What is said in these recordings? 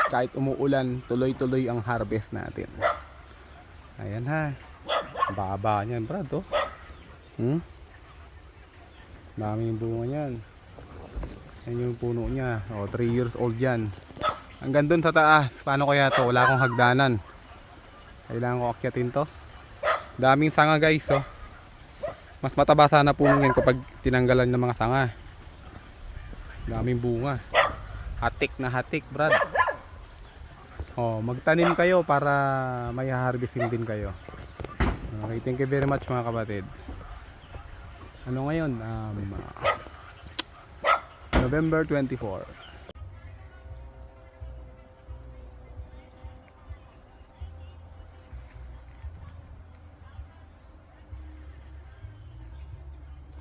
kahit umuulan, tuloy-tuloy ang harvest natin. Ayan ha. Baba niyan, brad, oh. Daming bunga niyan. Yan yung puno niya. Oh, 3 years old yan. Hanggang dun sa taas. Paano kaya to? Wala akong hagdanan. Kailangan ko akyatin to. Daming sanga, guys, oh. Mas mataba sana puno yan kapag tinanggalan ng mga sanga. Daming bunga. Hatik na hatik, brad. Oh, magtanim kayo para may harvesting din kayo. Okay, thank you very much mga kapatid. Ano ngayon? November 24.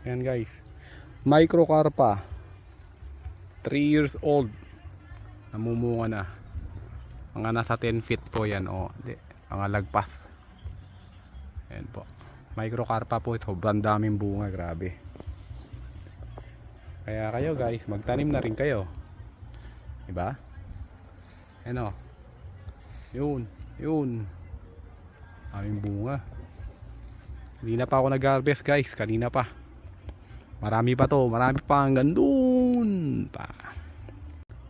Ayan guys, microcarpa, 3 years old, namumunga na. Mga nasa 10 feet po yan, o mga lagpas. Ayan po, microcarpa po, sobrang daming bunga, grabe. Kaya kayo guys, magtanim na rin kayo, diba? Ayan o, yun daming bunga. Hindi na pa ako nag-harvest guys, kanina pa. Marami pa to, marami pa hanggang dun pa.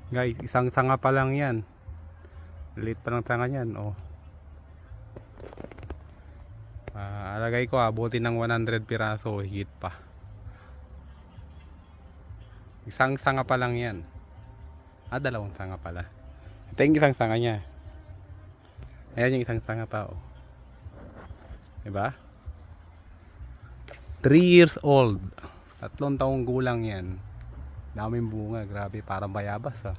Guys, isang sanga pa lang yan. Liit pa lang sanga yan, oh. Alagay ko abutin ng 100 piraso, higit pa. Isang sanga pa lang yan. Dalawang sanga pala. Ito yung isang sanga nya. Ayan yung isang sanga pa, oh. Diba? 3 years old. 3 taong gulang yan. Daming bunga, grabe, parang bayabas, ah.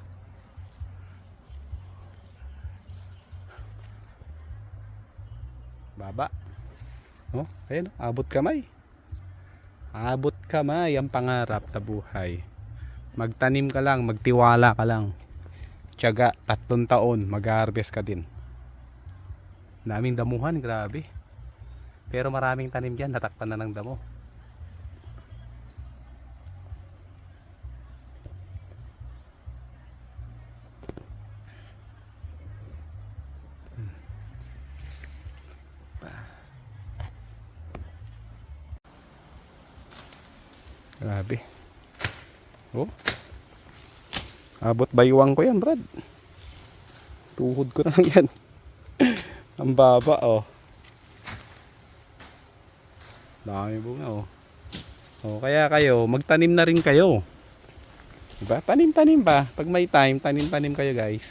Baba. Oh, ayun, abot kamay. Abot kamay ang pangarap sa buhay. Magtanim ka lang, magtiwala ka lang. Tiyaga, 3 taon, mag-harvest ka din. Daming damuhan, grabe. Pero maraming tanim dyan, natakpan na ng damo. Grabe. Oh. Abot baywang ko yan, brad. Tuhod ko na lang yan. Ang baba, oh. Dami bunga, oh. Oh, kaya kayo, magtanim na rin kayo. Diba? Tanim-tanim ba? Pag may time, tanim-tanim kayo, guys.